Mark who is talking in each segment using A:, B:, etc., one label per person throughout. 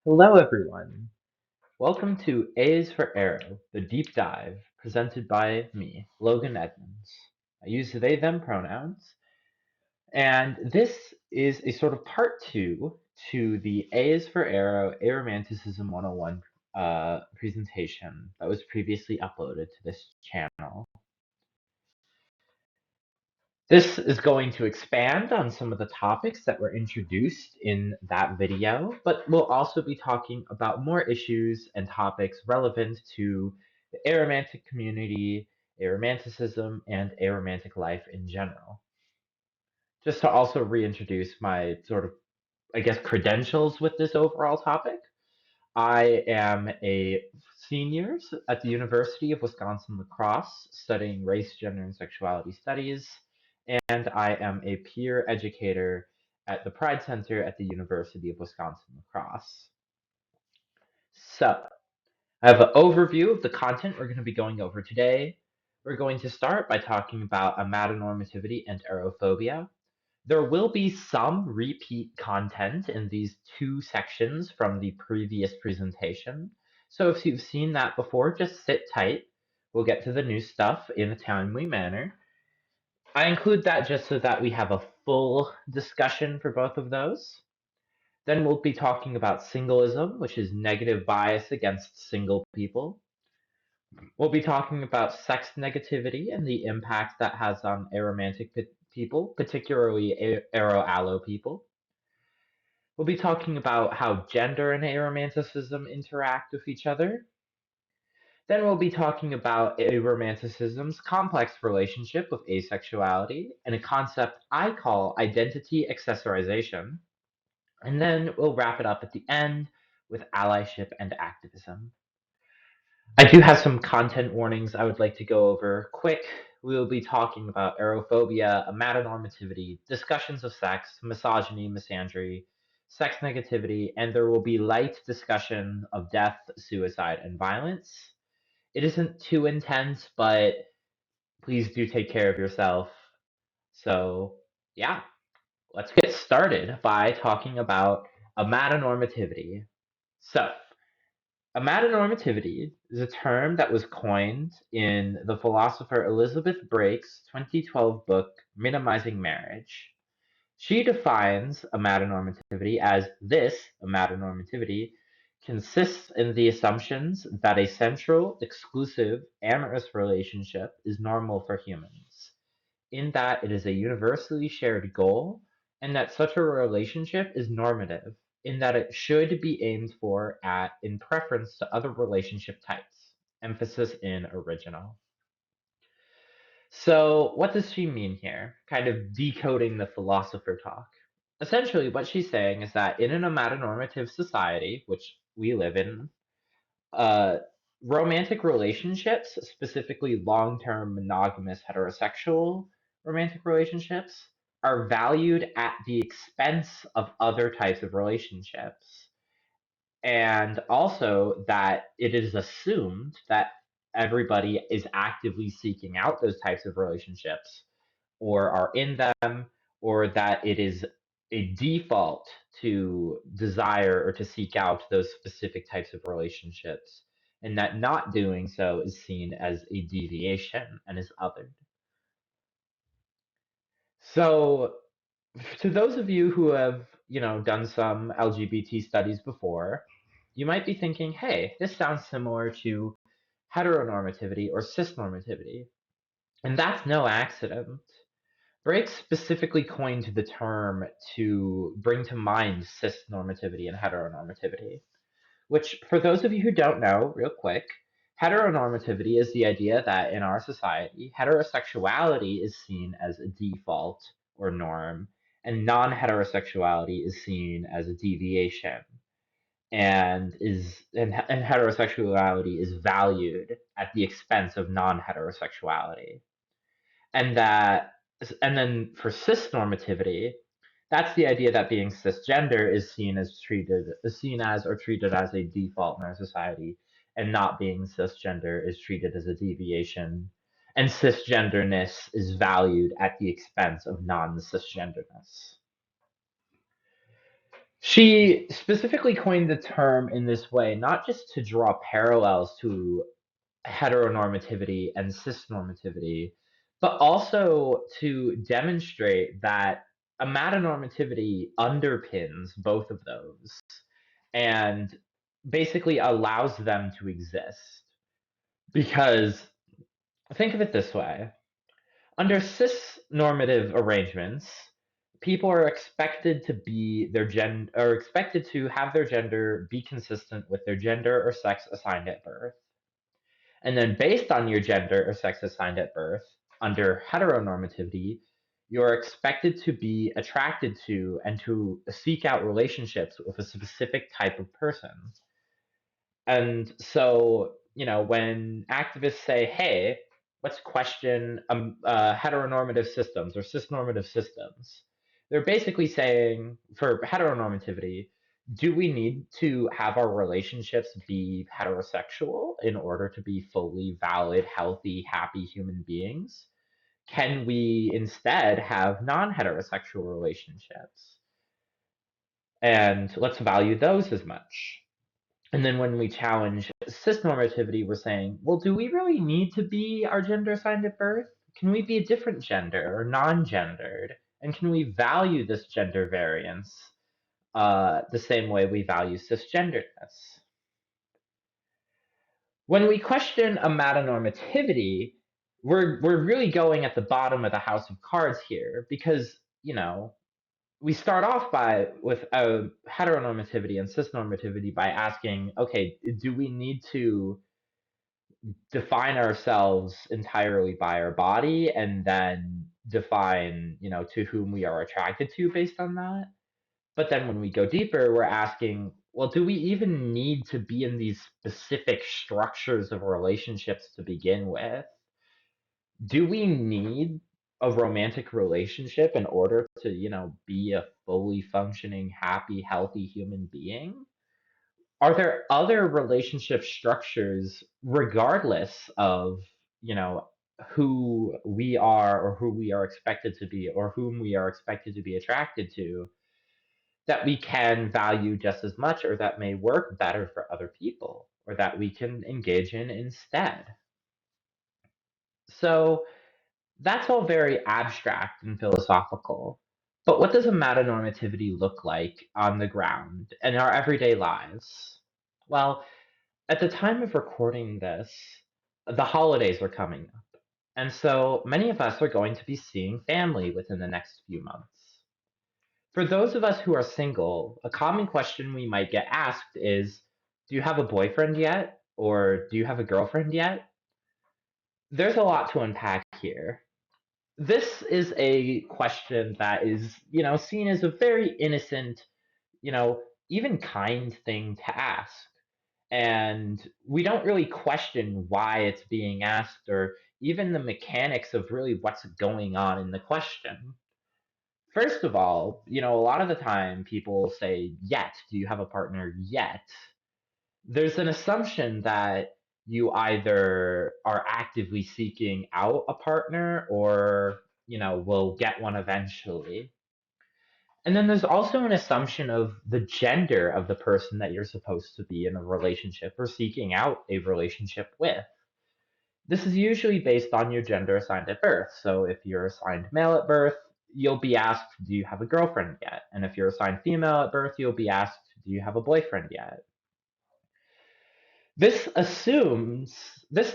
A: Hello, everyone. Welcome to A is for Arrow, the deep dive, presented by me, Logan Edmonds. I use they, them pronouns, and this is a sort of part two to the A is for Arrow Aromanticism 101 presentation that was previously uploaded to this channel. This is going to expand on some of the topics that were introduced in that video, but we'll also be talking about more issues and topics relevant to the aromantic community, aromanticism, and aromantic life in general. Just to also reintroduce my sort of, credentials with this overall topic. I am a senior at the University of Wisconsin-La Crosse studying race, gender, and sexuality studies, and I am a peer educator at the Pride Center at the University of Wisconsin-La Crosse. So, I have an overview of the content we're going to be going over today. We're going to start by talking about amatonormativity and arophobia. There will be some repeat content in these two sections from the previous presentation. So if you've seen that before, just sit tight. We'll get to the new stuff in a timely manner. I include that just so that we have a full discussion for both of those. Then we'll be talking about singlism, which is negative bias against single people. We'll be talking about sex negativity and the impact that has on aromantic people, particularly aro-allo people. We'll be talking about how gender and aromanticism interact with each other. Then we'll be talking about aromanticism's complex relationship with asexuality and a concept I call identity accessorization. And then we'll wrap it up at the end with allyship and activism. I do have some content warnings I would like to go over quick. We will be talking about arophobia, amatonormativity, discussions of sex, misogyny, misandry, sex negativity, and there will be light discussion of death, suicide, and violence. It isn't too intense, but please do take care of yourself. So, yeah, let's get started by talking about amatonormativity. So, amatonormativity is a term that was coined in the philosopher Elizabeth Brake's 2012 book, Minimizing Marriage. She defines amatonormativity as this amatonormativity consists in the assumptions that a central, exclusive, amorous relationship is normal for humans, in that it is a universally shared goal, and that such a relationship is normative, in that it should be aimed for at in preference to other relationship types. Emphasis in original. So, what does she mean here? Kind of decoding the philosopher talk. Essentially, what she's saying is that in an amatonormative society, which we live in, uh, romantic relationships, specifically long term monogamous heterosexual romantic relationships, are valued at the expense of other types of relationships. And also that it is assumed that everybody is actively seeking out those types of relationships or are in them, or that it is a default to desire or to seek out those specific types of relationships, and that not doing so is seen as a deviation and is othered. So, to those of you who have, done some LGBT studies before, you might be thinking, hey, this sounds similar to heteronormativity or cisnormativity. And that's no accident. Brake specifically coined the term to bring to mind cisnormativity and heteronormativity, which, for those of you who don't know, real quick, heteronormativity is the idea that in our society, heterosexuality is seen as a default or norm, and non heterosexuality is seen as a deviation. And heterosexuality is valued at the expense of non heterosexuality, and that and then for cisnormativity, that's the idea that being cisgender is seen as or treated as a default in our society, and not being cisgender is treated as a deviation, and cisgenderness is valued at the expense of non-cisgenderness. She specifically coined the term in this way, not just to draw parallels to heteronormativity and cisnormativity, but also to demonstrate that amatonormativity underpins both of those and basically allows them to exist. Because think of it this way: under cis-normative arrangements, people are expected to be their are expected to have their gender be consistent with their gender or sex assigned at birth. And then based on your gender or sex assigned at birth, under heteronormativity, you're expected to be attracted to and to seek out relationships with a specific type of person. And so, when activists say, hey, let's question heteronormative systems or cisnormative systems, they're basically saying for heteronormativity, do we need to have our relationships be heterosexual in order to be fully valid, healthy, happy human beings? Can we instead have non heterosexual relationships? And let's value those as much. And then when we challenge cisnormativity, we're saying, well, do we really need to be our gender assigned at birth? Can we be a different gender or non gendered? And can we value this gender variance the same way we value cisgenderedness? When we question amatonormativity, we're really going at the bottom of the house of cards here because, we start off with heteronormativity and cisnormativity by asking, okay, do we need to define ourselves entirely by our body and then define, to whom we are attracted to based on that? But then when we go deeper, we're asking, well, do we even need to be in these specific structures of relationships to begin with? Do we need a romantic relationship in order to, be a fully functioning, happy, healthy human being? Are there other relationship structures, regardless of, you know, who we are or who we are expected to be or whom we are expected to be attracted to, that we can value just as much or that may work better for other people or that we can engage in instead? So, that's all very abstract and philosophical. But what does a metanormativity look like on the ground in our everyday lives? Well, at the time of recording this, the holidays are coming up. And so many of us are going to be seeing family within the next few months. For those of us who are single, a common question we might get asked is, do you have a boyfriend yet? Or do you have a girlfriend yet? There's a lot to unpack here. This is a question that is, seen as a very innocent, even kind thing to ask. And we don't really question why it's being asked or even the mechanics of really what's going on in the question. First of all, a lot of the time people say, yet, do you have a partner yet? There's an assumption that you either are actively seeking out a partner or, will get one eventually. And then there's also an assumption of the gender of the person that you're supposed to be in a relationship or seeking out a relationship with. This is usually based on your gender assigned at birth. So if you're assigned male at birth, you'll be asked, do you have a girlfriend yet? And if you're assigned female at birth, you'll be asked, do you have a boyfriend yet? This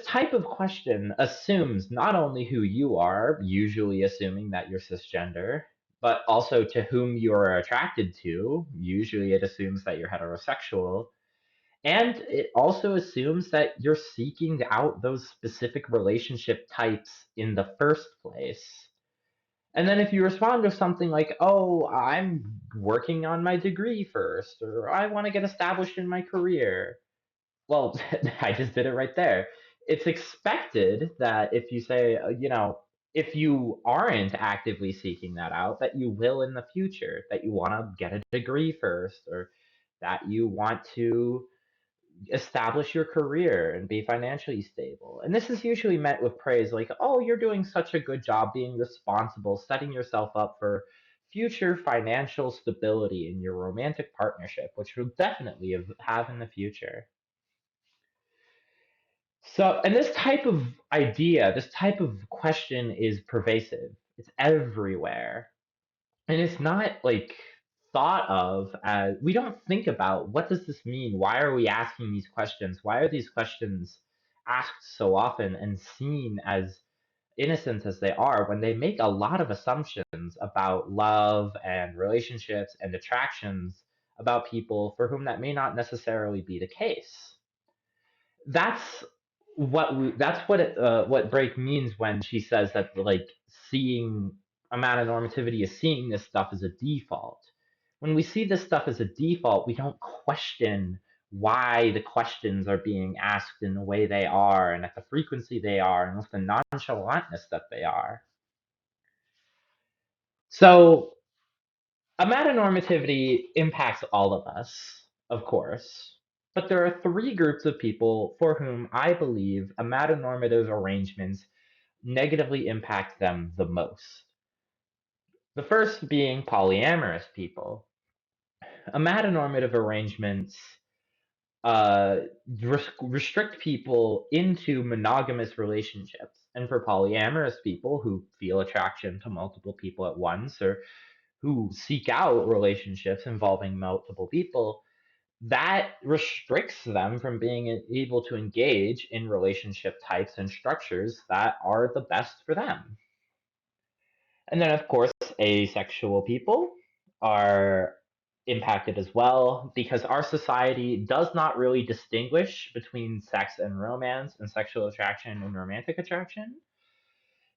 A: type of question assumes not only who you are, usually assuming that you're cisgender, but also to whom you are attracted to. Usually it assumes that you're heterosexual. And it also assumes that you're seeking out those specific relationship types in the first place. And then if you respond with something like, oh, I'm working on my degree first, or I want to get established in my career, well, I just did it right there. It's expected that if you say, if you aren't actively seeking that out, that you will in the future, that you want to get a degree first, or that you want to establish your career and be financially stable. And this is usually met with praise like, oh, you're doing such a good job being responsible, setting yourself up for future financial stability in your romantic partnership, which you'll definitely have in the future. So, and this type of idea, this type of question is pervasive. It's everywhere. And it's not like thought of as we don't think about what does this mean? Why are we asking these questions? Why are these questions asked so often and seen as innocent as they are when they make a lot of assumptions about love and relationships and attractions about people for whom that may not necessarily be the case. That's what Break means when she says that like seeing amatonormativity is seeing this stuff as a default. When we see this stuff as a default, we don't question why the questions are being asked in the way they are and at the frequency they are and with the nonchalantness that they are. So amatonormativity impacts all of us, of course, but there are three groups of people for whom I believe amatonormative arrangements negatively impact them the most. The first being polyamorous people. Amatonormative arrangements uh, restrict people into monogamous relationships. And for polyamorous people who feel attraction to multiple people at once or who seek out relationships involving multiple people, that restricts them from being able to engage in relationship types and structures that are the best for them. And then, of course, asexual people are impacted as well because our society does not really distinguish between sex and romance and sexual attraction and romantic attraction,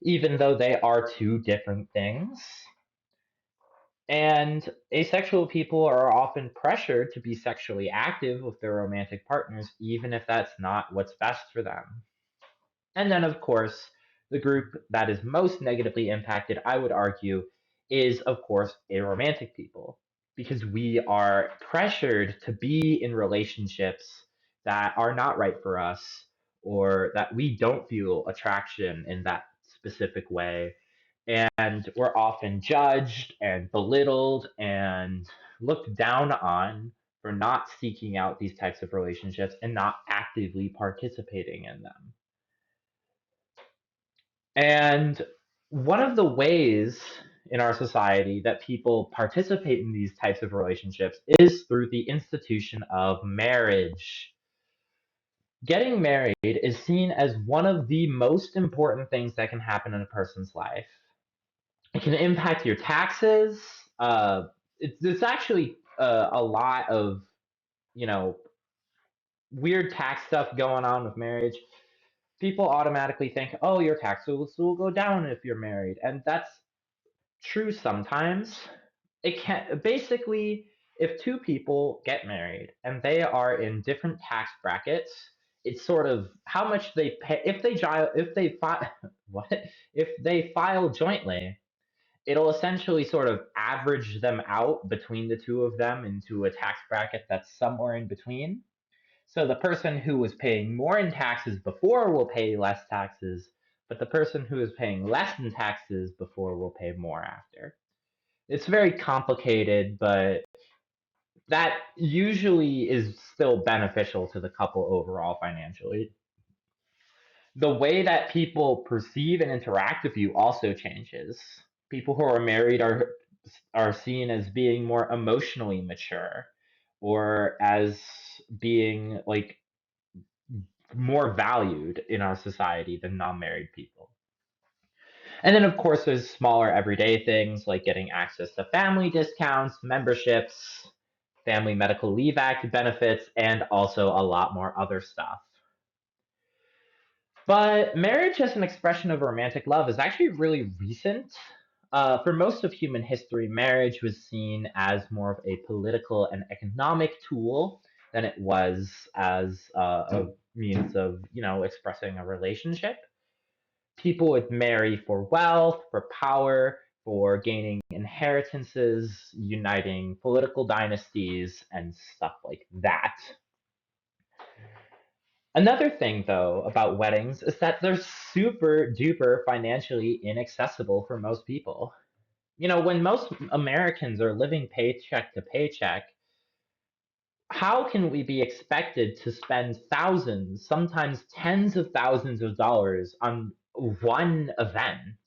A: even though they are two different things. And asexual people are often pressured to be sexually active with their romantic partners, even if that's not what's best for them. And then, of course, the group that is most negatively impacted, I would argue, is, of course, aromantic people, because we are pressured to be in relationships that are not right for us or that we don't feel attraction in that specific way. And we're often judged and belittled and looked down on for not seeking out these types of relationships and not actively participating in them. And one of the ways in our society that people participate in these types of relationships is through the institution of marriage. Getting married is seen as one of the most important things that can happen in a person's life. It can impact your taxes. It's actually a lot of, you know, weird tax stuff going on with marriage. People automatically think, oh, your taxes will go down if you're married. And that's true sometimes. It can basically, if two people get married and they are in different tax brackets, it's sort of how much they pay if they file what if they file jointly. It'll essentially sort of average them out between the two of them into a tax bracket that's somewhere in between. So the person who was paying more in taxes before will pay less taxes, but the person who is paying less in taxes before will pay more after. It's very complicated, but that usually is still beneficial to the couple overall financially. The way that people perceive and interact with you also changes. People who are married are seen as being more emotionally mature or as being like more valued in our society than non-married people. And then, of course, there's smaller everyday things like getting access to family discounts, memberships, Family Medical Leave Act benefits, and also a lot more other stuff. But marriage as an expression of romantic love is actually really recent. For most of human history, marriage was seen as more of a political and economic tool than it was as a means of, expressing a relationship. People would marry for wealth, for power, for gaining inheritances, uniting political dynasties, and stuff like that. Another thing, though, about weddings is that they're super duper financially inaccessible for most people. When most Americans are living paycheck to paycheck, how can we be expected to spend thousands, sometimes tens of thousands of dollars on one event?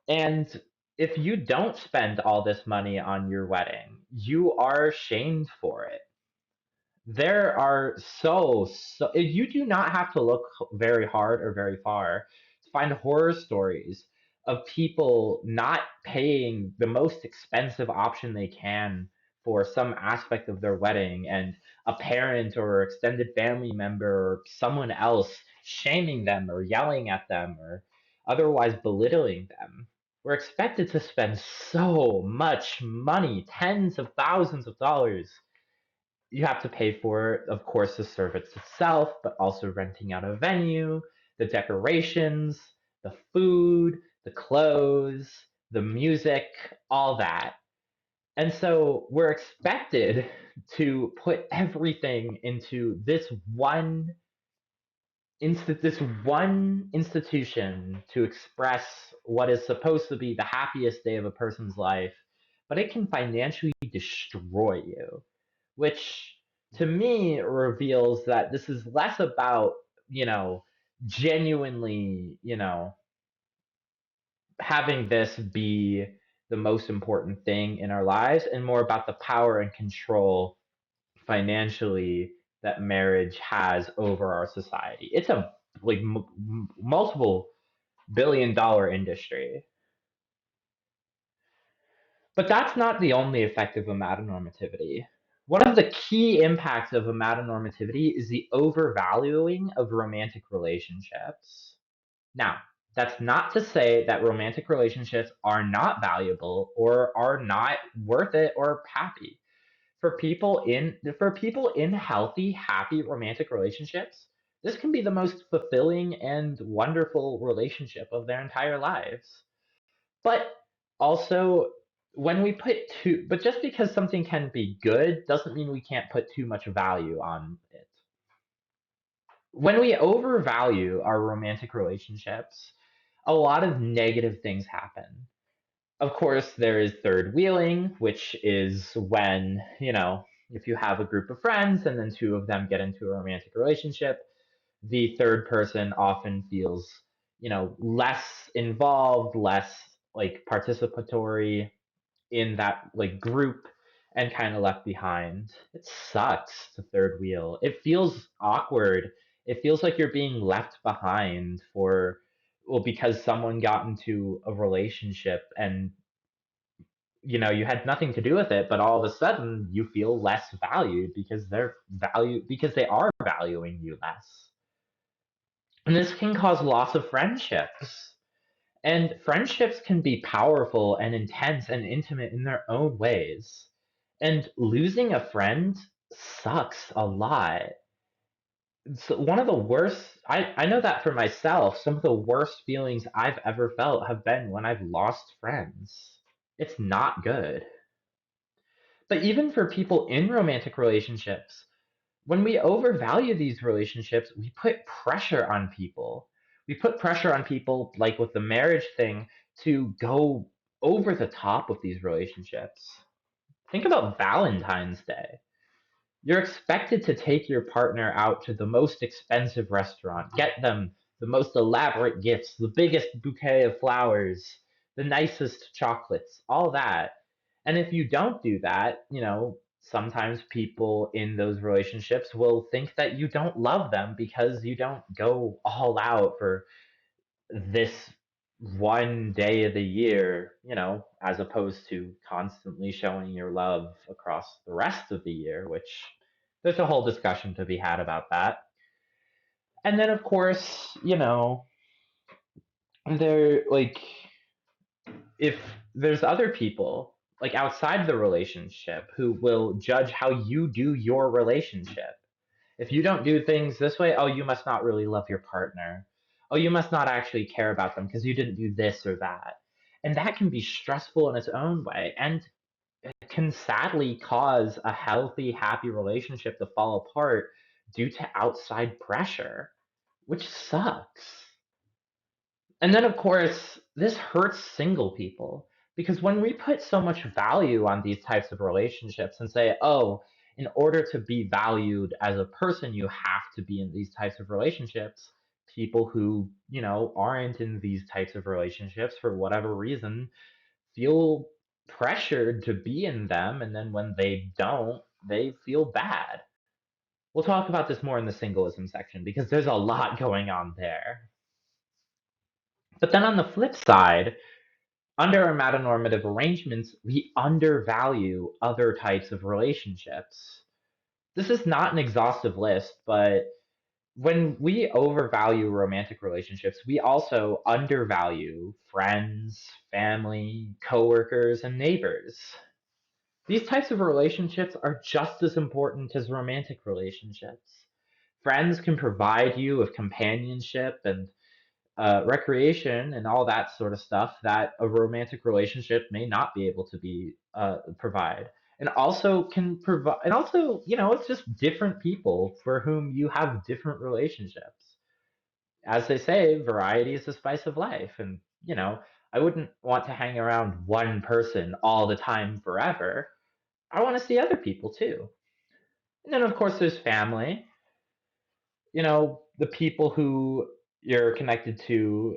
A: And if you don't spend all this money on your wedding, you are shamed for it. There are you do not have to look very hard or very far to find horror stories of people not paying the most expensive option they can for some aspect of their wedding, and a parent or extended family member or someone else shaming them or yelling at them or otherwise belittling them. We're expected to spend so much money, tens of thousands of dollars. You have to pay for, of course, the service itself, but also renting out a venue, the decorations, the food, the clothes, the music, all that. And so we're expected to put everything into this one institution to express what is supposed to be the happiest day of a person's life, but it can financially destroy you, which to me reveals that this is less about, you know, genuinely, having this be the most important thing in our lives, and more about the power and control financially that marriage has over our society. It's a multiple billion-dollar industry. But that's not the only effect of amatonormativity. One of the key impacts of amatonormativity is the overvaluing of romantic relationships. Now, that's not to say that romantic relationships are not valuable or are not worth it or happy. For people in healthy, happy romantic relationships, this can be the most fulfilling and wonderful relationship of their entire lives. But also, but just because something can be good doesn't mean we can't put too much value on it. When we overvalue our romantic relationships, a lot of negative things happen. Of course, there is third wheeling, which is when, if you have a group of friends and then two of them get into a romantic relationship, the third person often feels, less involved, less like participatory in that like group, and kind of left behind. It sucks to third wheel. It feels awkward. It feels like you're being left behind because someone got into a relationship and you had nothing to do with it, but all of a sudden you feel less valued because they are valuing you less. And this can cause loss of friendships. And friendships can be powerful and intense and intimate in their own ways. And losing a friend sucks a lot. So one of the worst, I know that for myself, some of the worst feelings I've ever felt have been when I've lost friends. It's not good. But even for people in romantic relationships, when we overvalue these relationships, we put pressure on people. We put pressure on people, like with the marriage thing, to go over the top with these relationships. Think about Valentine's Day. You're expected to take your partner out to the most expensive restaurant, get them the most elaborate gifts, the biggest bouquet of flowers, the nicest chocolates, all that. And if you don't do that, sometimes people in those relationships will think that you don't love them because you don't go all out for this one day of the year, as opposed to constantly showing your love across the rest of the year, which there's a whole discussion to be had about that. And then, of course, there, like, if there's other people, like, outside the relationship who will judge how you do your relationship. If you don't do things this way, oh, you must not really love your partner. Oh, you must not actually care about them because you didn't do this or that. And that can be stressful in its own way, and it can sadly cause a healthy, happy relationship to fall apart due to outside pressure, which sucks. And then, of course, this hurts single people. Because when we put so much value on these types of relationships and say, oh, in order to be valued as a person, you have to be in these types of relationships. People who, aren't in these types of relationships for whatever reason feel pressured to be in them. And then when they don't, they feel bad. We'll talk about this more in the singlism section because there's a lot going on there. But then on the flip side, under our metanormative arrangements, we undervalue other types of relationships. This is not an exhaustive list, but when we overvalue romantic relationships, we also undervalue friends, family, coworkers, and neighbors. These types of relationships are just as important as romantic relationships. Friends can provide you with companionship and recreation and all that sort of stuff that a romantic relationship may not be able to be provide. And also can provide, and also, it's just different people for whom you have different relationships. As they say, variety is the spice of life. And, I wouldn't want to hang around one person all the time forever. I want to see other people too. And then, of course, there's family, the people who you're connected to,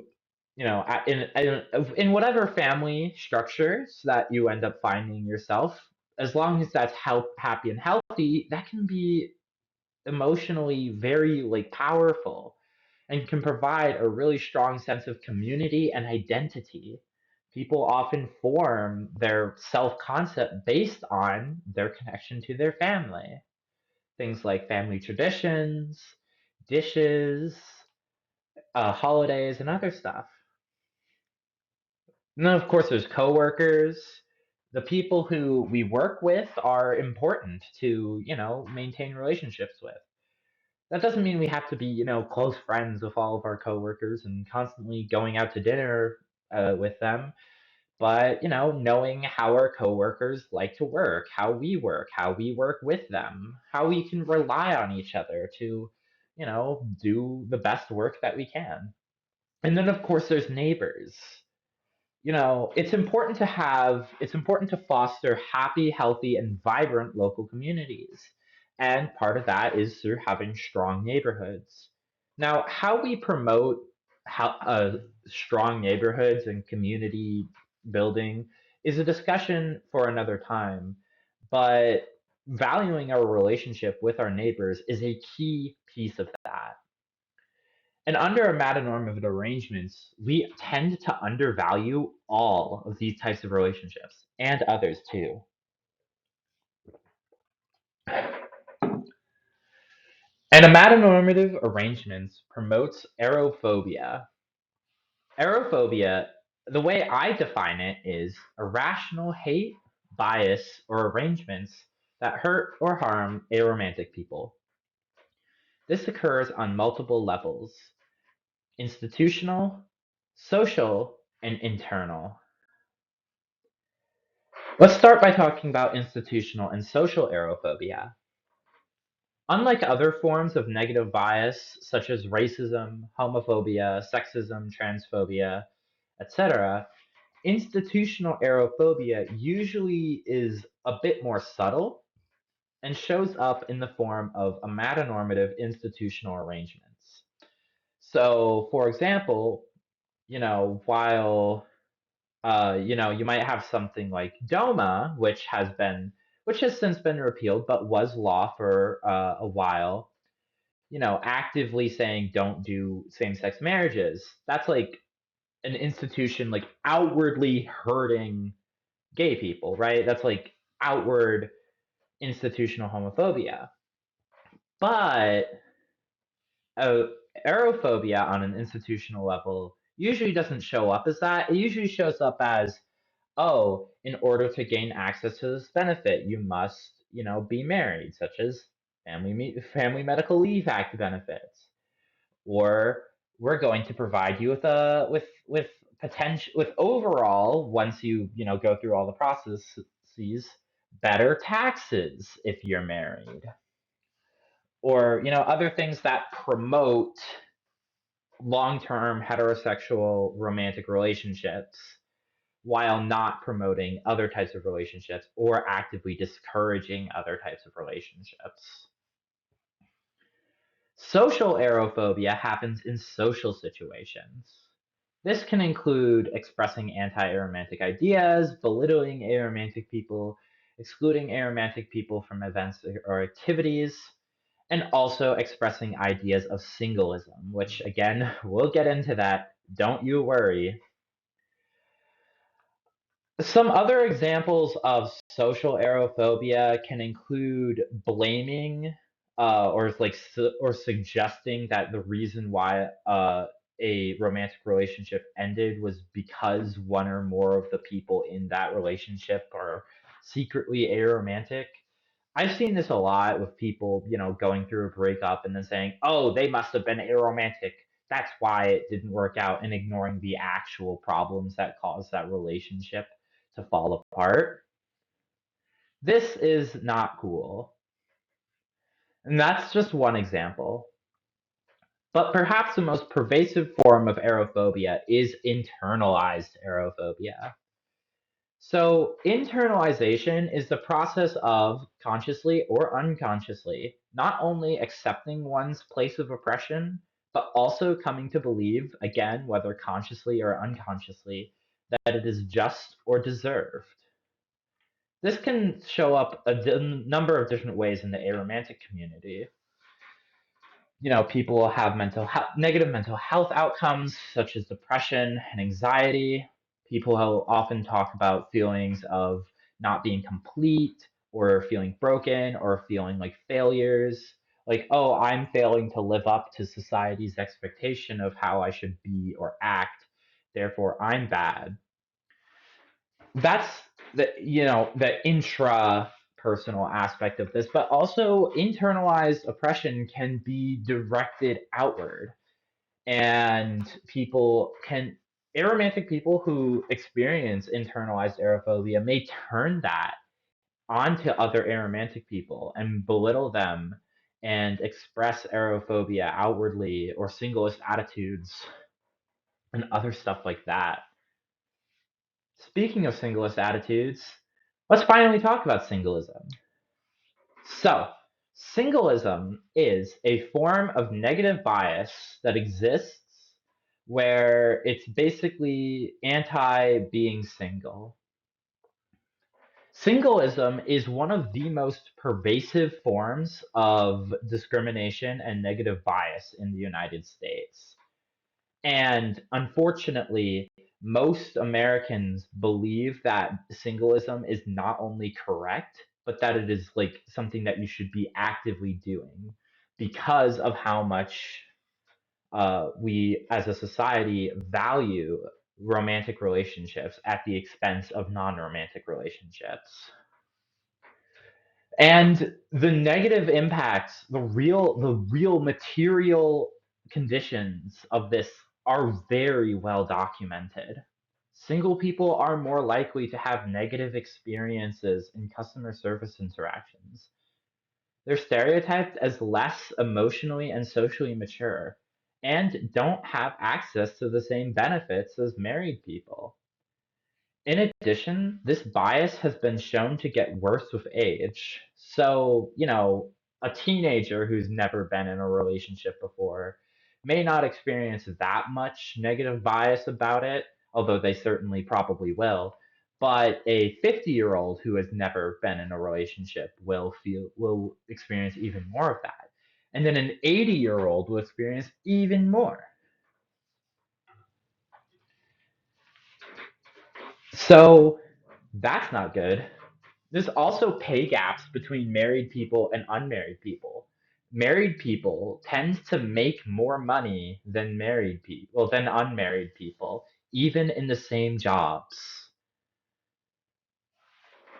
A: in whatever family structures that you end up finding yourself, as long as that's happy and healthy, that can be emotionally very like powerful and can provide a really strong sense of community and identity. People often form their self concept based on their connection to their family. Things like family traditions, dishes, holidays, and other stuff. And then, of course, there's coworkers. The people who we work with are important to, maintain relationships with. That doesn't mean we have to be, close friends with all of our coworkers and constantly going out to dinner with them. But, knowing how our coworkers like to work, how we work with them, how we can rely on each other to, do the best work that we can. And then, of course, there's neighbors. It's important to foster happy, healthy, and vibrant local communities. And part of that is through having strong neighborhoods. Now, how we promote strong neighborhoods and community building is a discussion for another time. But valuing our relationship with our neighbors is a key piece of that. And under a metanormative arrangements, we tend to undervalue all of these types of relationships and others too. And a metanormative arrangements promotes arophobia. Arophobia, the way I define it, is irrational hate, bias, or arrangements that hurt or harm aromantic people. This occurs on multiple levels: institutional, social, and internal. Let's start by talking about institutional and social arophobia. Unlike other forms of negative bias, such as racism, homophobia, sexism, transphobia, etc., institutional arophobia usually is a bit more subtle and shows up in the form of amatonormative institutional arrangements. So, for example, while you might have something like DOMA, which has since been repealed, but was law for a while. Actively saying don't do same-sex marriages. That's like an institution like outwardly hurting gay people, right? That's like outward institutional homophobia. But uh, arophobia on an institutional level usually doesn't show up as that. It usually shows up as, oh, in order to gain access to this benefit, you must, be married, such as Family Medical Leave Act benefits, or we're going to provide you with a with potential with overall, once you go through all the processes, better taxes if you're married, or other things that promote long-term heterosexual romantic relationships, while not promoting other types of relationships or actively discouraging other types of relationships. Social arophobia happens in social situations. This can include expressing anti-aromantic ideas, belittling aromantic people, excluding aromantic people from events or activities, and also expressing ideas of singlism, which again, we'll get into that. Don't you worry. Some other examples of social arophobia can include blaming or suggesting that the reason why a romantic relationship ended was because one or more of the people in that relationship are secretly aromantic. I've seen this a lot with people, going through a breakup and then saying, "Oh, they must have been aromantic. That's why it didn't work out," and ignoring the actual problems that caused that relationship to fall apart. This is not cool. And that's just one example. But perhaps the most pervasive form of arophobia is internalized arophobia. So, internalization is the process of consciously or unconsciously not only accepting one's place of oppression, but also coming to believe, again, whether consciously or unconsciously, that it is just or deserved. This can show up number of different ways in the aromantic community. People have negative mental health outcomes such as depression and anxiety. People often talk about feelings of not being complete or feeling broken or feeling like failures. Like, oh, I'm failing to live up to society's expectation of how I should be or act. Therefore, I'm bad. That's the intra personal aspect of this, but also internalized oppression can be directed outward, and aromantic people who experience internalized arophobia may turn that onto other aromantic people and belittle them and express arophobia outwardly or singleist attitudes and other stuff like that. Speaking of singleist attitudes, let's finally talk about singlism. So, singlism is a form of negative bias that exists where it's basically anti being single. Singlism is one of the most pervasive forms of discrimination and negative bias in the United States. And unfortunately, most Americans believe that singlism is not only correct, but that it is like something that you should be actively doing because of how much we as a society value romantic relationships at the expense of non-romantic relationships. And the negative impacts, the real material conditions of this are very well documented. Single people are more likely to have negative experiences in customer service interactions. They're stereotyped as less emotionally and socially mature and don't have access to the same benefits as married people. In addition, this bias has been shown to get worse with age. So, a teenager who's never been in a relationship before may not experience that much negative bias about it, although they certainly probably will. But a 50-year-old who has never been in a relationship will experience even more of that. And then an 80-year-old will experience even more. So, that's not good. There's also pay gaps between married people and unmarried people. Married people tend to make more money than unmarried people, even in the same jobs.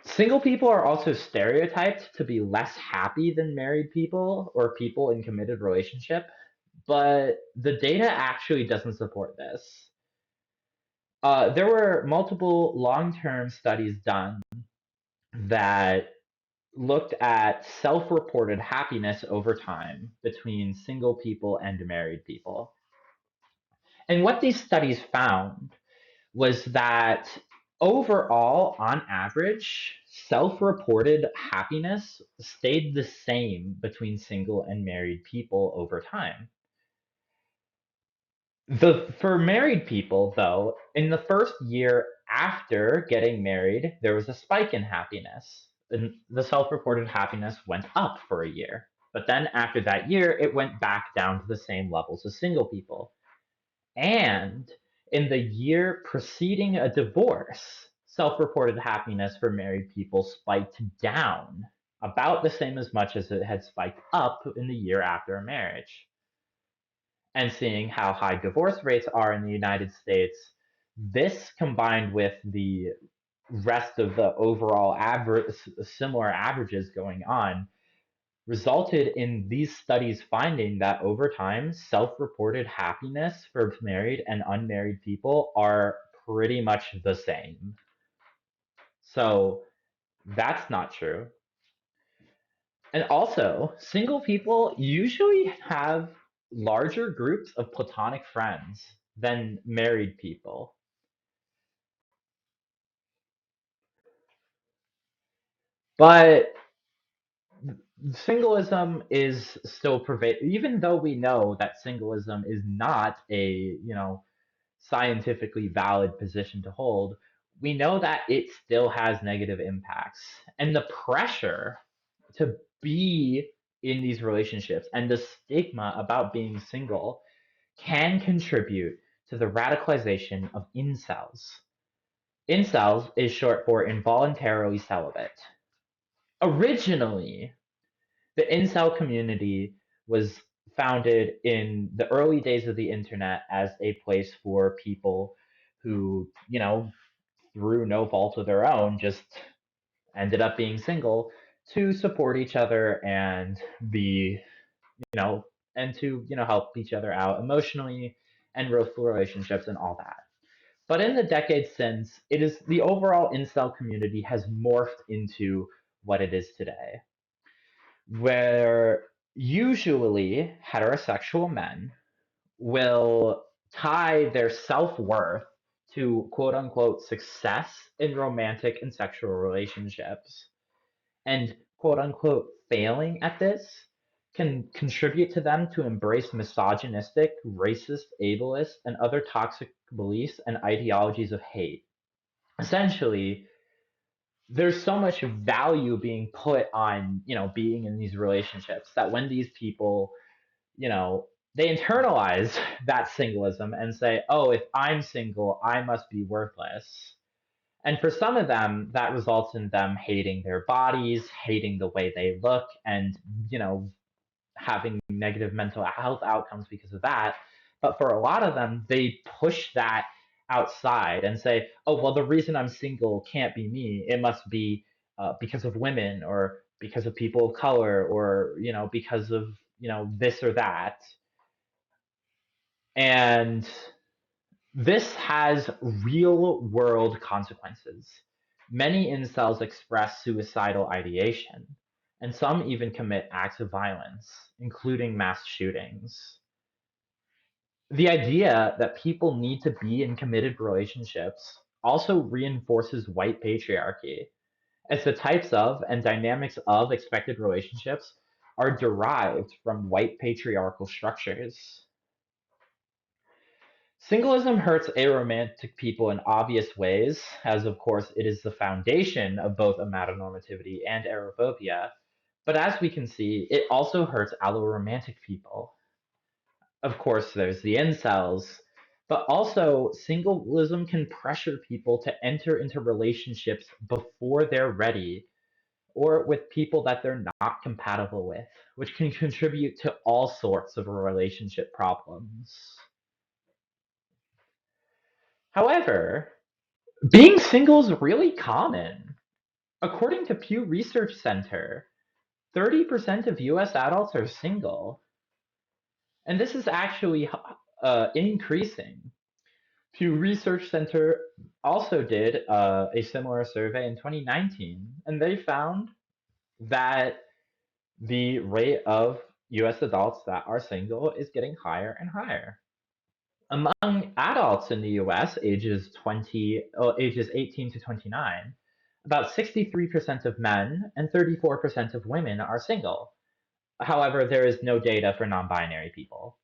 A: Single people are also stereotyped to be less happy than married people or people in committed relationship, but the data actually doesn't support this. There were multiple long-term studies done that looked at self-reported happiness over time between single people and married people. And what these studies found was that Overall, on average, self reported happiness stayed the same between single and married people over time. For married people, though, in the first year after getting married, there was a spike in happiness. And the self reported happiness went up for a year. But then after that year, it went back down to the same levels as single people. And in the year preceding a divorce, self reported happiness for married people spiked down about the same as much as it had spiked up in the year after a marriage. And seeing how high divorce rates are in the United States, this combined with the rest of the overall average, similar averages going on, resulted in these studies finding that over time, self-reported happiness for married and unmarried people are pretty much the same. So that's not true. And also, single people usually have larger groups of platonic friends than married people. But singlism is still even though we know that singlism is not a, scientifically valid position to hold, we know that it still has negative impacts. And the pressure to be in these relationships and the stigma about being single can contribute to the radicalization of incels. Incels is short for involuntarily celibate. Originally, the incel community was founded in the early days of the internet as a place for people who, through no fault of their own, just ended up being single to support each other and be, you know, and to, help each other out emotionally and with relationships and all that. But in the decades since, it is the overall incel community has morphed into what it is today, where usually heterosexual men will tie their self worth to quote unquote success in romantic and sexual relationships. And quote unquote failing at this can contribute to them to embrace misogynistic, racist, ableist, and other toxic beliefs and ideologies of hate. Essentially, there's so much value being put on, being in these relationships that when these people, you know, they internalize that singlism and say, oh, if I'm single, I must be worthless. And for some of them, that results in them hating their bodies, hating the way they look, and, you know, having negative mental health outcomes because of that. But for a lot of them, they push that outside and say, oh, well, the reason I'm single can't be me. It must be because of women or because of people of color or, because of, this or that. And this has real world consequences. Many incels express suicidal ideation, and some even commit acts of violence, including mass shootings. The idea that people need to be in committed relationships also reinforces white patriarchy, as the types of and dynamics of expected relationships are derived from white patriarchal structures. Singlism hurts aromantic people in obvious ways, as of course it is the foundation of both amatonormativity and arophobia. But as we can see, it also hurts alloromantic people. Of course, there's the incels, but also singlism can pressure people to enter into relationships before they're ready or with people that they're not compatible with, which can contribute to all sorts of relationship problems. However, being single is really common. According to Pew Research Center, 30% of US adults are single, and this is actually increasing. Pew Research Center also did a similar survey in 2019, and they found that the rate of US adults that are single is getting higher and higher. Among adults in the US ages 18 to 29, about 63% of men and 34% of women are single. However, there is no data for non-binary people.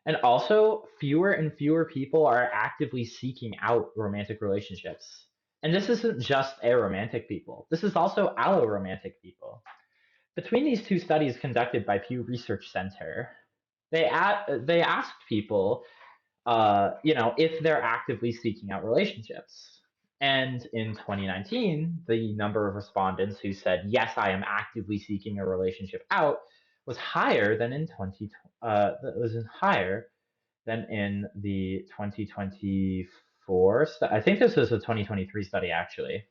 A: And also, fewer and fewer people are actively seeking out romantic relationships. And this isn't just aromantic people. This is also alloromantic people. Between these two studies conducted by Pew Research Center, they asked people, if they're actively seeking out relationships. And in 2019, the number of respondents who said, yes, I am actively seeking a relationship out was higher than in 20, was higher than in the 2024. I think this was a 2023 study actually,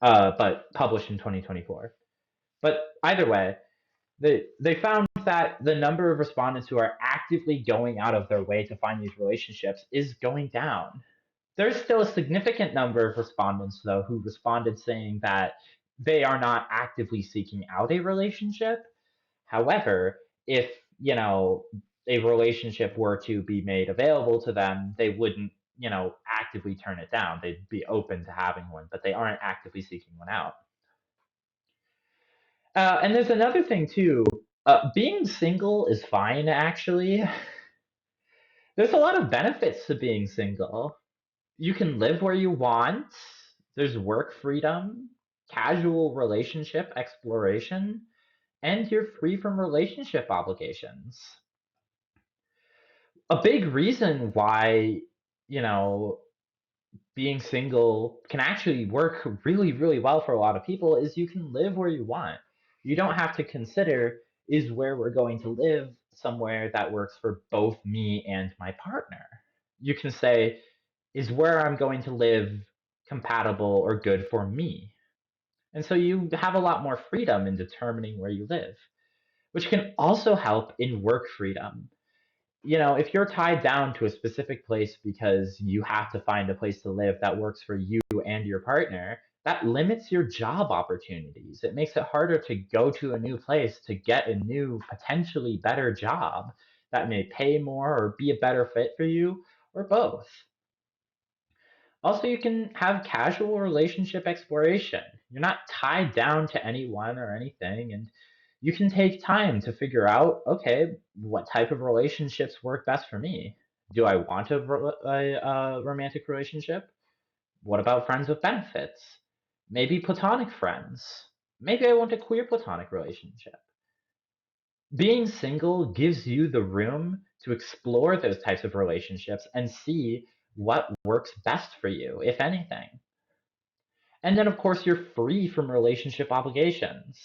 A: but published in 2024. But either way, they found that the number of respondents who are actively going out of their way to find these relationships is going down. There's still a significant number of respondents, though, who responded saying that they are not actively seeking out a relationship. However, if, a relationship were to be made available to them, they wouldn't, actively turn it down. They'd be open to having one, but they aren't actively seeking one out. And there's another thing too. Being single is fine, actually. There's a lot of benefits to being single. You can live where you want. There's work freedom, casual relationship exploration, and you're free from relationship obligations. A big reason why, you know, being single can actually work really, really well for a lot of people is you can live where you want. You don't have to consider, is where we're going to live somewhere that works for both me and my partner? You can say, is where I'm going to live compatible or good for me? And so you have a lot more freedom in determining where you live, which can also help in work freedom. If you're tied down to a specific place because you have to find a place to live that works for you and your partner, that limits your job opportunities. It makes it harder to go to a new place to get a new, potentially better job that may pay more or be a better fit for you, or both. Also, you can have casual relationship exploration. You're not tied down to anyone or anything, and you can take time to figure out, okay, what type of relationships work best for me. Do I want a romantic relationship? What about friends with benefits? Maybe platonic friends. Maybe I want a queer platonic relationship. Being single gives you the room to explore those types of relationships and see what works best for you, if anything. And then, of course, you're free from relationship obligations.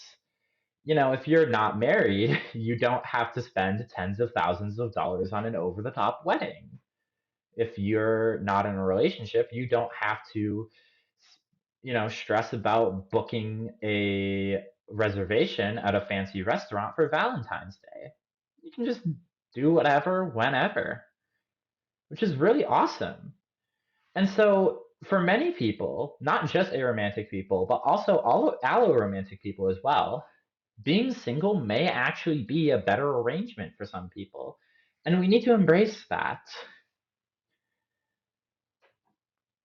A: If you're not married, you don't have to spend tens of thousands of dollars on an over the top wedding. If you're not in a relationship, you don't have to, stress about booking a reservation at a fancy restaurant for Valentine's Day. You can just do whatever, whenever, which is really awesome. And so, for many people, not just aromantic people, but also all alloromantic people as well, being single may actually be a better arrangement for some people. And we need to embrace that.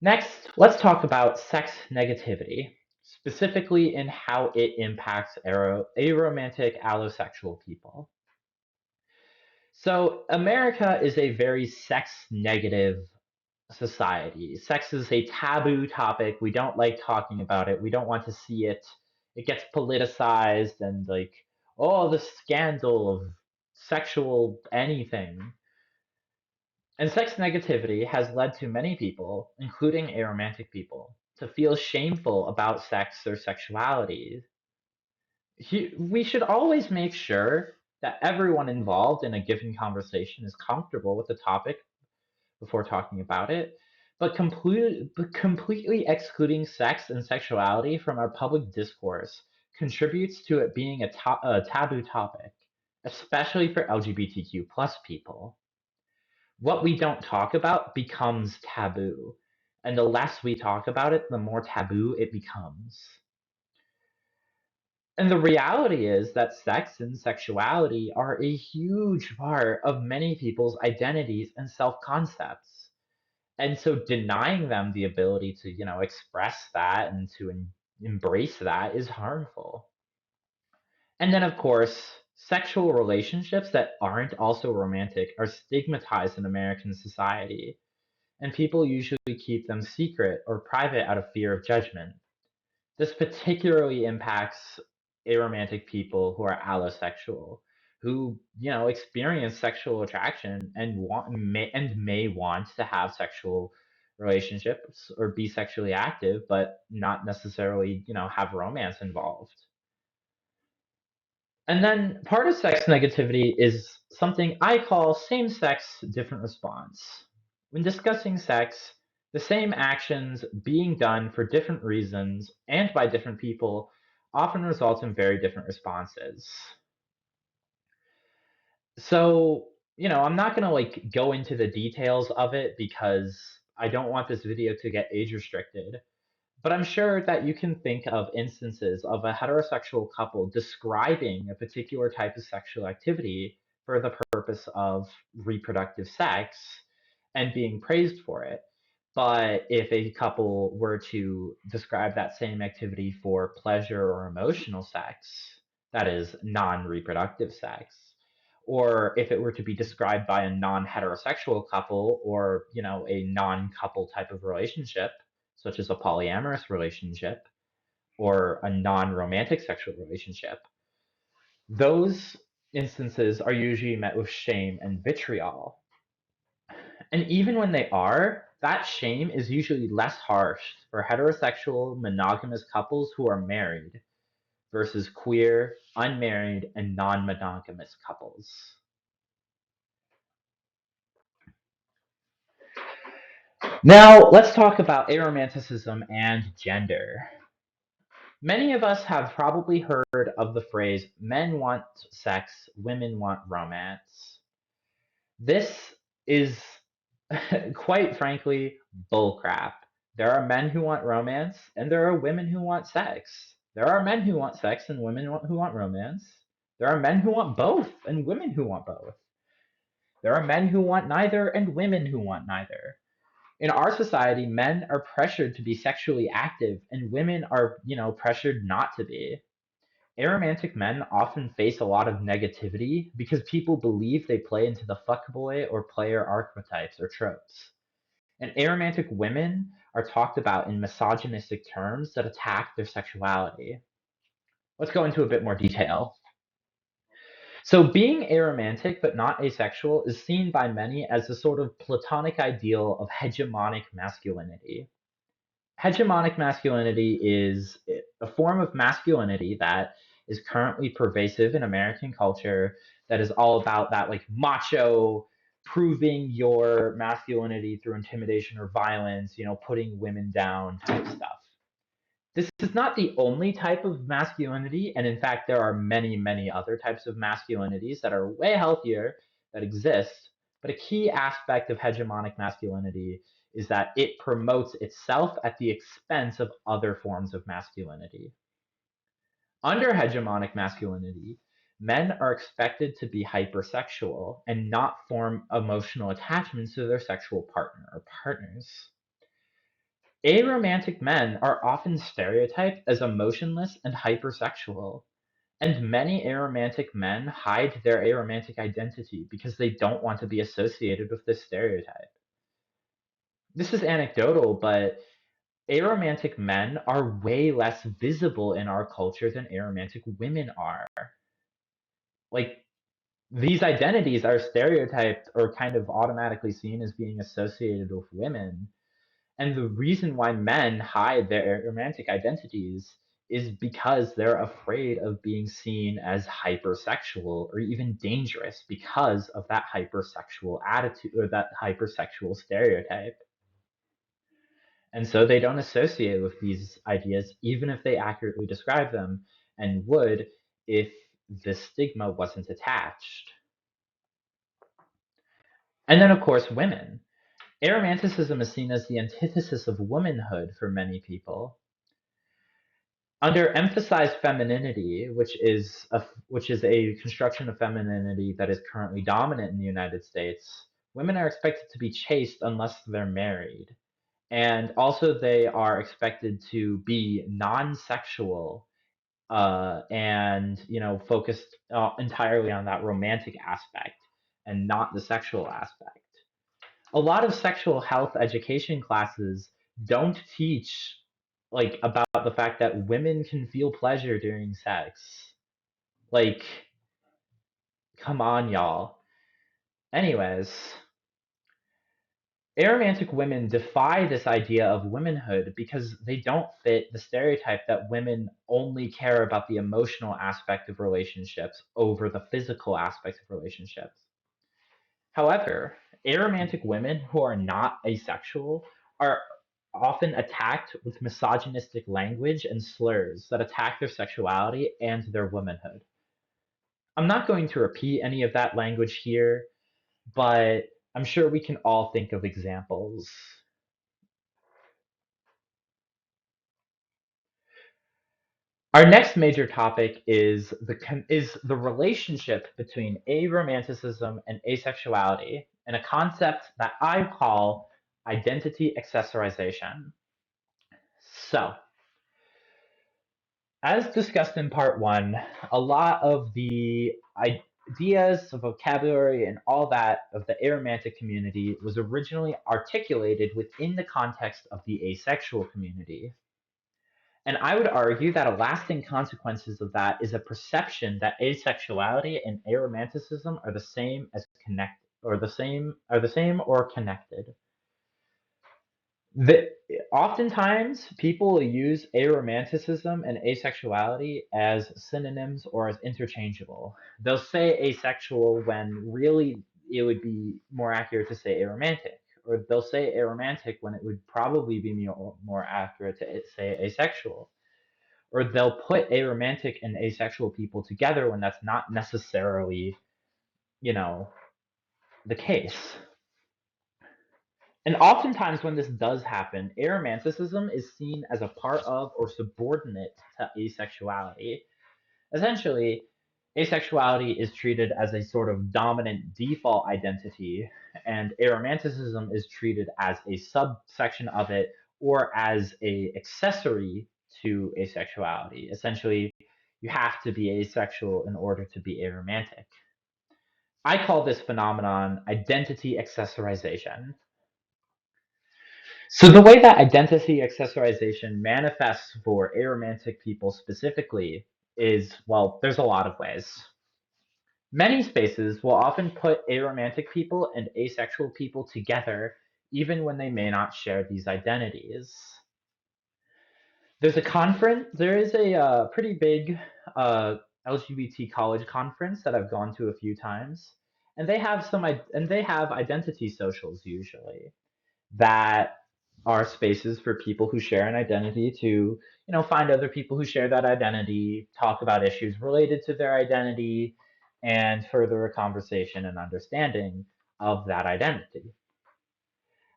A: Next, let's talk about sex negativity, specifically in how it impacts aromantic allosexual people. So, America is a very sex negative society. Sex is a taboo topic. We don't like talking about it. We don't want to see it. It gets politicized and like, oh, the scandal of sexual anything. And sex negativity has led to many people, including aromantic people, to feel shameful about sex or sexuality. We should always make sure that everyone involved in a given conversation is comfortable with the topic before talking about it, but completely excluding sex and sexuality from our public discourse contributes to it being a taboo topic, especially for LGBTQ plus people. What we don't talk about becomes taboo, and the less we talk about it, the more taboo it becomes. And the reality is that sex and sexuality are a huge part of many people's identities and self concepts. And so denying them the ability to, express that and to embrace that is harmful. And then, of course, sexual relationships that aren't also romantic are stigmatized in American society, and people usually keep them secret or private out of fear of judgment. This particularly impacts aromantic people who are allosexual, who, experience sexual attraction and may want to have sexual relationships or be sexually active, but not necessarily, have romance involved. And then part of sex negativity is something I call same sex, different response. When discussing sex, the same actions being done for different reasons and by different people often result in very different responses. So, I'm not going to go into the details of it because I don't want this video to get age restricted. But I'm sure that you can think of instances of a heterosexual couple describing a particular type of sexual activity for the purpose of reproductive sex and being praised for it. But if a couple were to describe that same activity for pleasure or emotional sex, that is non reproductive sex, or if it were to be described by a non heterosexual couple or, a non couple type of relationship, such as a polyamorous relationship or a non romantic sexual relationship, those instances are usually met with shame and vitriol. And even when they are, that shame is usually less harsh for heterosexual monogamous couples who are married versus queer, unmarried, and non monogamous couples. Now, let's talk about aromanticism and gender. Many of us have probably heard of the phrase men want sex, women want romance. This is, quite frankly, bullcrap. There are men who want romance, and there are women who want sex. There are men who want sex and women who want romance. There are men who want both, and women who want both. There are men who want neither, and women who want neither. In our society, men are pressured to be sexually active, and women are, pressured not to be. Aromantic men often face a lot of negativity because people believe they play into the fuckboy or player archetypes or tropes. And aromantic women are talked about in misogynistic terms that attack their sexuality. Let's go into a bit more detail. So, being aromantic but not asexual is seen by many as a sort of platonic ideal of hegemonic masculinity. Hegemonic masculinity is a form of masculinity that is currently pervasive in American culture that is all about that macho proving your masculinity through intimidation or violence, putting women down type stuff. This is not the only type of masculinity, and in fact, there are many, many other types of masculinities that are way healthier that exist. But a key aspect of hegemonic masculinity is that it promotes itself at the expense of other forms of masculinity. Under hegemonic masculinity, men are expected to be hypersexual and not form emotional attachments to their sexual partner or partners. Aromantic men are often stereotyped as emotionless and hypersexual, and many aromantic men hide their aromantic identity because they don't want to be associated with this stereotype. This is anecdotal, but aromantic men are way less visible in our culture than aromantic women are. Like, these identities are stereotyped or kind of automatically seen as being associated with women. And the reason why men hide their romantic identities is because they're afraid of being seen as hypersexual or even dangerous because of that hypersexual attitude or that hypersexual stereotype. And so they don't associate with these ideas, even if they accurately describe them, and would if the stigma wasn't attached. And then, of course, women. Aromanticism is seen as the antithesis of womanhood for many people. Under emphasized femininity, which is a construction of femininity that is currently dominant in the United States, women are expected to be chaste unless they're married. And also they are expected to be non-sexual and focused entirely on that romantic aspect and not the sexual aspect. A lot of sexual health education classes don't teach like about the fact that women can feel pleasure during sex. Like, come on, y'all. Anyways, aromantic women defy this idea of womanhood because they don't fit the stereotype that women only care about the emotional aspect of relationships over the physical aspect of relationships. However, aromantic women who are not asexual are often attacked with misogynistic language and slurs that attack their sexuality and their womanhood. I'm not going to repeat any of that language here, but I'm sure we can all think of examples. Our next major topic is the relationship between aromanticism and asexuality, and a concept that I call identity accessorization. So, as discussed in part one, a lot of the ideas, the vocabulary, and all that of the aromantic community was originally articulated within the context of the asexual community. And I would argue that a lasting consequences of that is a perception that asexuality and aromanticism are the same as connect or the same or connected. The, Oftentimes, people will use aromanticism and asexuality as synonyms or as interchangeable. They'll say asexual when really it would be more accurate to say aromantic, or they'll say aromantic when it would probably be more accurate to say asexual, or they'll put aromantic and asexual people together when that's not necessarily, you know, the case. And oftentimes, when this does happen, aromanticism is seen as a part of or subordinate to asexuality. Essentially, asexuality is treated as a sort of dominant default identity, and aromanticism is treated as a subsection of it or as a accessory to asexuality. Essentially, you have to be asexual in order to be aromantic. I call this phenomenon identity accessorization. So the way that identity accessorization manifests for aromantic people specifically is, well, there's a lot of ways. Many spaces will often put aromantic people and asexual people together even when they may not share these identities. There is a pretty big uh, LGBT college conference that I've gone to a few times, and they have identity socials usually that are spaces for people who share an identity to, find other people who share that identity, talk about issues related to their identity, and further a conversation and understanding of that identity.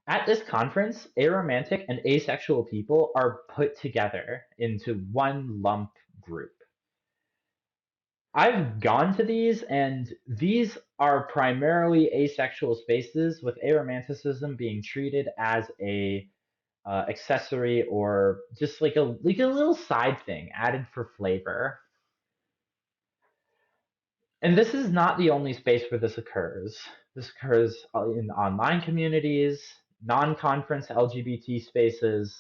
A: At this conference, aromantic and asexual people are put together into one lump group. I've gone to these, and these are primarily asexual spaces, with aromanticism being treated as a accessory or just like a little side thing added for flavor. And this is not the only space where this occurs. This occurs in online communities, non-conference LGBT spaces,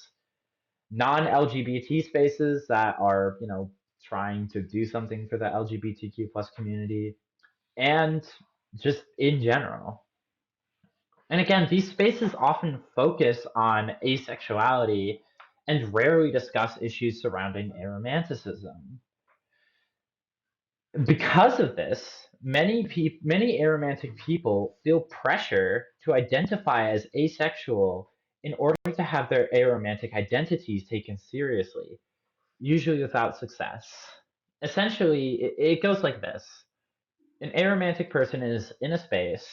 A: non-LGBT spaces that are, trying to do something for the LGBTQ plus community, and just in general. And again, these spaces often focus on asexuality and rarely discuss issues surrounding aromanticism. Because of this, many aromantic people feel pressure to identify as asexual in order to have their aromantic identities taken seriously, usually without success. Essentially, it goes like this. An aromantic person is in a space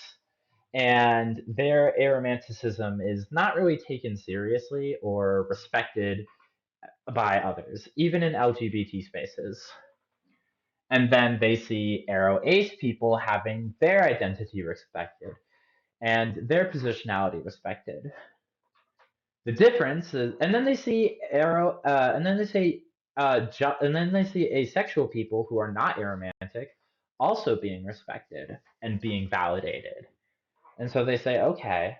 A: and their aromanticism is not really taken seriously or respected by others, even in LGBT spaces. And then they see aro ace people having their identity respected and their positionality respected. The difference is, and then they see and then they say, and then they see asexual people who are not aromantic also being respected and being validated. And so they say, okay,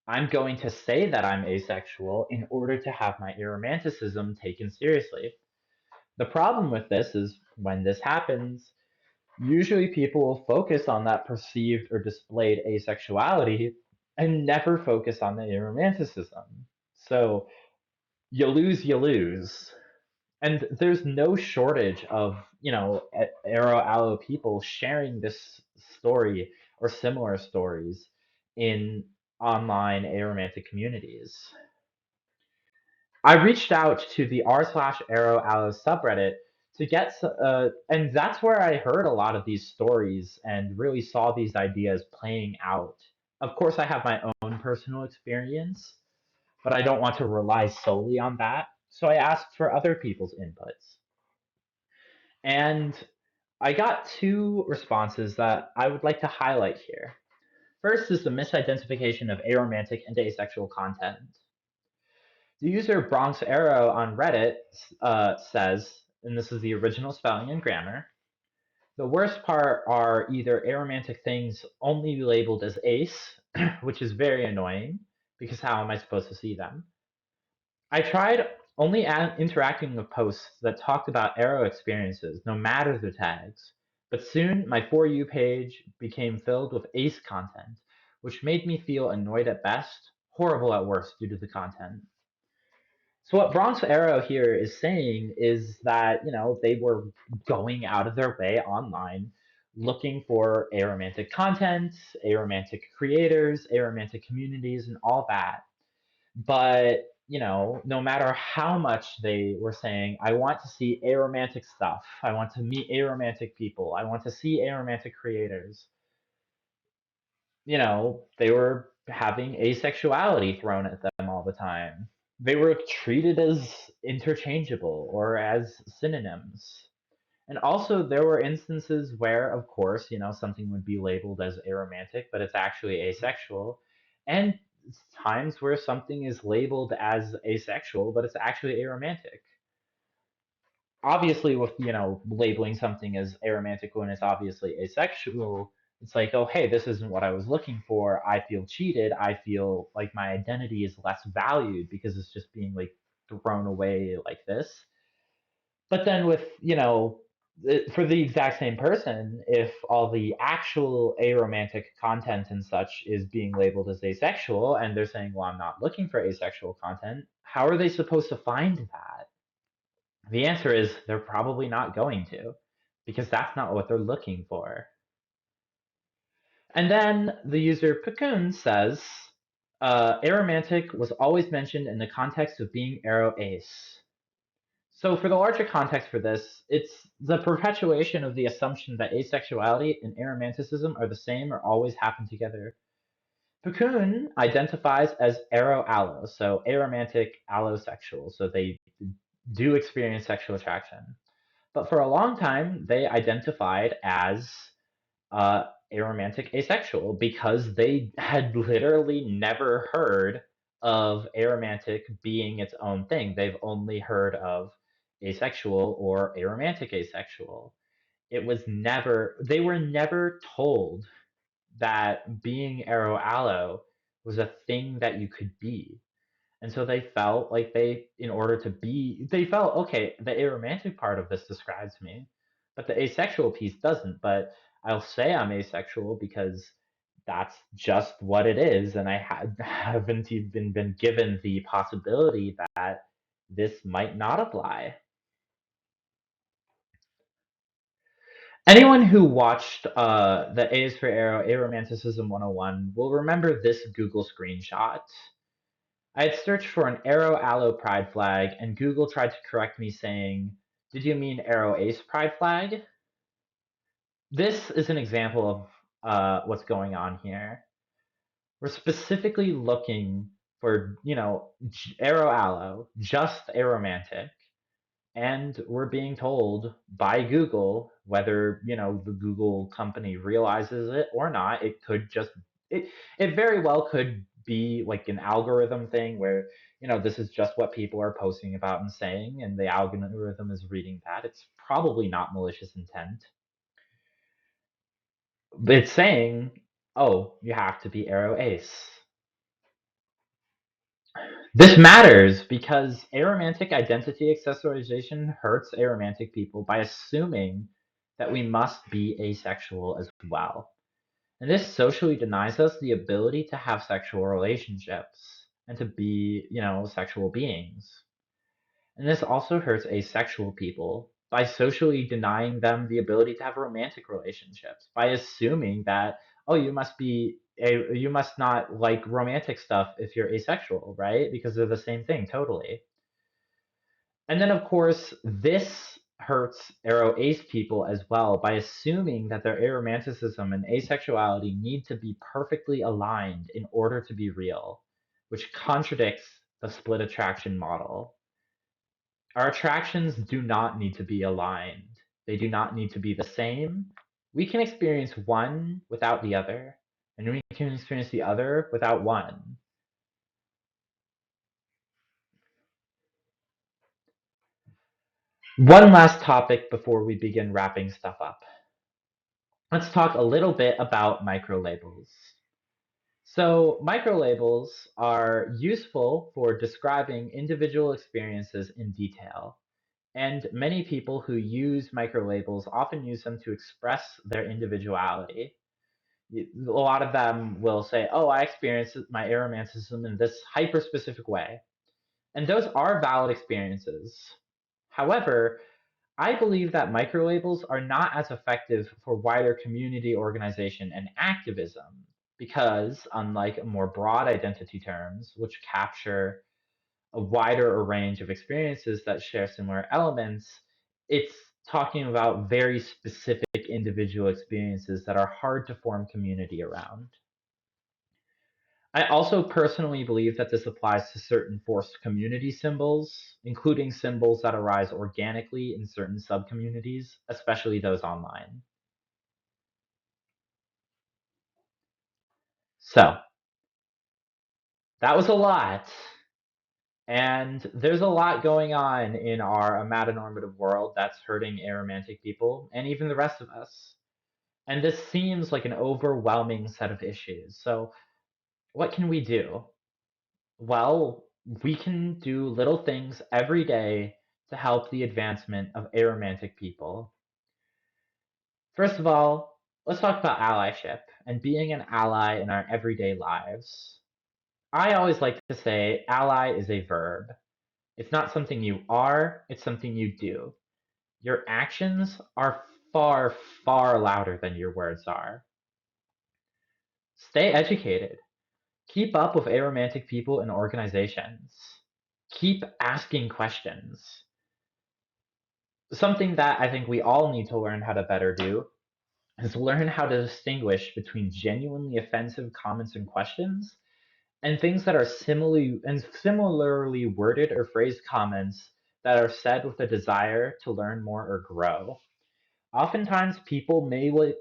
A: I'm going to say that I'm asexual in order to have my aromanticism taken seriously. The problem with this is when this happens, usually people will focus on that perceived or displayed asexuality and never focus on the aromanticism. So you lose, you lose. And there's no shortage of, aro allo people sharing this story or similar stories in online aromantic communities. I reached out to the r/aro allo subreddit to get, and that's where I heard a lot of these stories and really saw these ideas playing out. Of course, I have my own personal experience, but I don't want to rely solely on that. So I asked for other people's inputs. And I got two responses that I would like to highlight here. First is the misidentification of aromantic and asexual content. The user Bronx Arrow on Reddit says, and this is the original spelling and grammar, the worst part are either aromantic things only labeled as ace, which is very annoying, because how am I supposed to see them? I tried only interacting with posts that talked about arrow experiences, no matter the tags, but soon my For You page became filled with ace content, which made me feel annoyed at best, horrible at worst due to the content. So what Bronx Arrow here is saying is that, they were going out of their way online looking for aromantic content, aromantic creators, aromantic communities, and all that. But, no matter how much they were saying, I want to see aromantic stuff, I want to meet aromantic people, I want to see aromantic creators, they were having asexuality thrown at them all the time. They were treated as interchangeable or as synonyms. And also, there were instances where, of course, something would be labeled as aromantic, but it's actually asexual. And times where something is labeled as asexual, but it's actually aromantic. Obviously, with, labeling something as aromantic when it's obviously asexual, it's like, oh, hey, this isn't what I was looking for. I feel cheated. I feel like my identity is less valued because it's just being like thrown away like this. But then with, for the exact same person, if all the actual aromantic content and such is being labeled as asexual and they're saying, well, I'm not looking for asexual content, how are they supposed to find that? The answer is they're probably not going to, because that's not what they're looking for. And then the user Picun says, aromantic was always mentioned in the context of being aro ace. So, for the larger context for this, it's the perpetuation of the assumption that asexuality and aromanticism are the same or always happen together. Picun identifies as aro-allo, so aromantic allosexual, so they do experience sexual attraction. But for a long time, they identified as aromantic asexual because they had literally never heard of aromantic being its own thing. They've only heard of asexual or aromantic asexual. They were never told that being aro-allo was a thing that you could be. And so they felt like in order to be, they felt, okay, the aromantic part of this describes me, but the asexual piece doesn't. But I'll say I'm asexual because that's just what it is. And haven't even been given the possibility that this might not apply. Anyone who watched the A is for Arrow, Aromanticism 101 will remember this Google screenshot. I had searched for an Arrow Allo pride flag, and Google tried to correct me saying, did you mean Arrow Ace pride flag? This is an example of what's going on here. We're specifically looking for, Arrow Allo, just aromantic, And we're being told by Google, whether, the Google company realizes it or not, it it very well could be like an algorithm thing where, this is just what people are posting about and saying, and the algorithm is reading that. It's probably not malicious intent. But it's saying, oh, you have to be Arrow Ace. This matters because aromantic identity accessorization hurts aromantic people by assuming that we must be asexual as well. And this socially denies us the ability to have sexual relationships and to be, sexual beings. And this also hurts asexual people by socially denying them the ability to have romantic relationships, by assuming that, oh, you must not like romantic stuff if you're asexual, right? Because they're the same thing, totally. And then, of course, this hurts aro ace people as well by assuming that their aromanticism and asexuality need to be perfectly aligned in order to be real, which contradicts the split attraction model. Our attractions do not need to be aligned. They do not need to be the same. We can experience one without the other, and we can experience the other without one. One last topic before we begin wrapping stuff up. Let's talk a little bit about microlabels. So, microlabels are useful for describing individual experiences in detail. And many people who use microlabels often use them to express their individuality. A lot of them will say, oh, I experienced my aromanticism in this hyper specific way. And those are valid experiences. However, I believe that microlabels are not as effective for wider community organization and activism because, unlike more broad identity terms, which capture a wider range of experiences that share similar elements, it's talking about very specific individual experiences that are hard to form community around. I also personally believe that this applies to certain forced community symbols, including symbols that arise organically in certain subcommunities, especially those online. So, that was a lot. And there's a lot going on in our amatonormative world that's hurting aromantic people and even the rest of us. And this seems like an overwhelming set of issues. So, what can we do? Well, we can do little things every day to help the advancement of aromantic people. First of all, let's talk about allyship and being an ally in our everyday lives. I always like to say ally is a verb. It's not something you are, it's something you do. Your actions are far, far louder than your words are. Stay educated. Keep up with aromantic people and organizations. Keep asking questions. Something that I think we all need to learn how to better do is learn how to distinguish between genuinely offensive comments and questions and things that are similarly worded or phrased comments that are said with a desire to learn more or grow. Oftentimes, people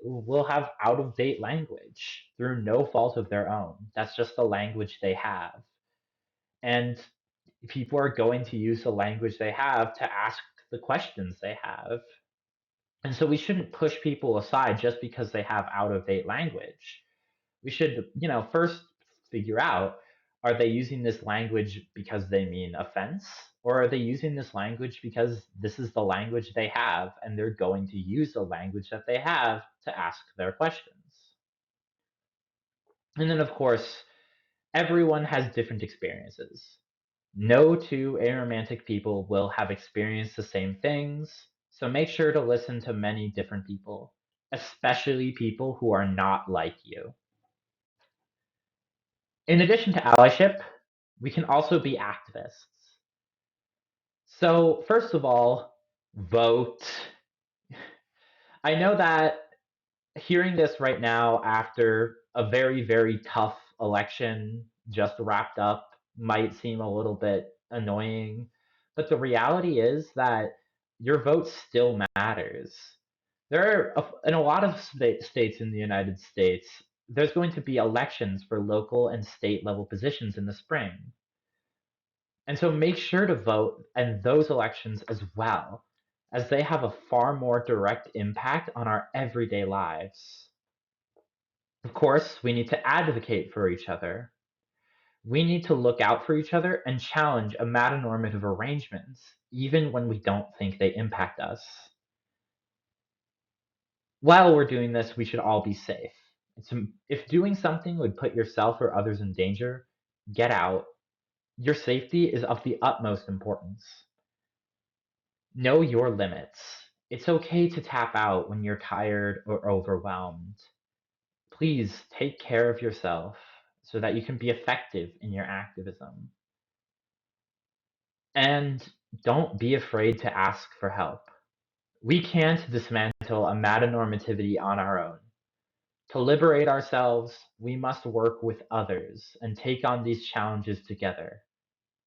A: will have out of date language through no fault of their own. That's just the language they have. And people are going to use the language they have to ask the questions they have. And so we shouldn't push people aside just because they have out of date language. We should, first figure out, are they using this language because they mean offense? Or are they using this language because this is the language they have and they're going to use the language that they have to ask their questions? And then, of course, everyone has different experiences. No two aromantic people will have experienced the same things, so make sure to listen to many different people, especially people who are not like you. In addition to allyship, we can also be activists. So, first of all, vote. I know that hearing this right now after a very, very tough election just wrapped up might seem a little bit annoying, but the reality is that your vote still matters. In a lot of states in the United States, there's going to be elections for local and state level positions in the spring. And so make sure to vote in those elections as well, as they have a far more direct impact on our everyday lives. Of course, we need to advocate for each other. We need to look out for each other and challenge amatonormative arrangements, even when we don't think they impact us. While we're doing this, we should all be safe. If doing something would put yourself or others in danger, get out. Your safety is of the utmost importance. Know your limits. It's okay to tap out when you're tired or overwhelmed. Please take care of yourself so that you can be effective in your activism. And don't be afraid to ask for help. We can't dismantle amatonormativity on our own. To liberate ourselves, we must work with others and take on these challenges together.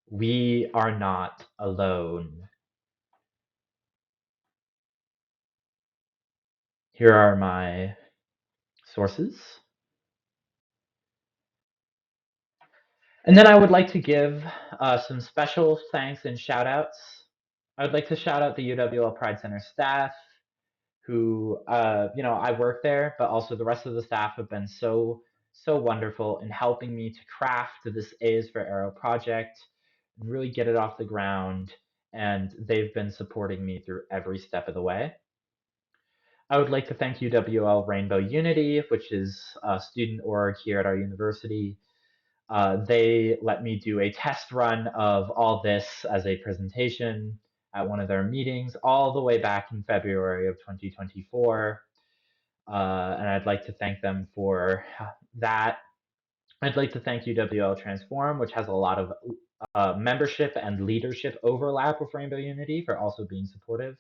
A: We are not alone. Here are my sources. And then I would like to give some special thanks and shout outs. I would like to shout out the UWL Pride Center staff who, I work there, but also the rest of the staff have been so wonderful in helping me to craft this A's for Arrow project and really get it off the ground. And they've been supporting me through every step of the way. I would like to thank UWL Rainbow Unity, which is a student org here at our university. They let me do a test run of all this as a presentation at one of their meetings all the way back in February of 2024. And I'd like to thank them for that. I'd like to thank UWL Transform, which has a lot of membership and leadership overlap with Rainbow Unity, for also being supportive.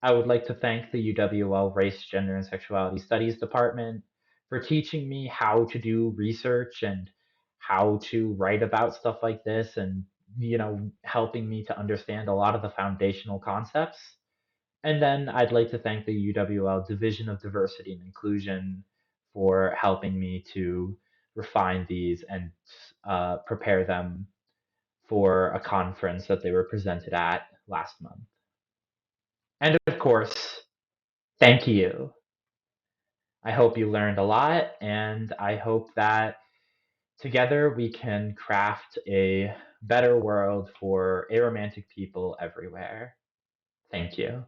A: I would like to thank the UWL Race, Gender, and Sexuality Studies Department for teaching me how to do research and how to write about stuff like this and, helping me to understand a lot of the foundational concepts. And then I'd like to thank the UWL Division of Diversity and Inclusion for helping me to refine these and prepare them for a conference that they were presented at last month. And of course, thank you. I hope you learned a lot, and I hope that together we can craft a better world for aromantic people everywhere. Thank you.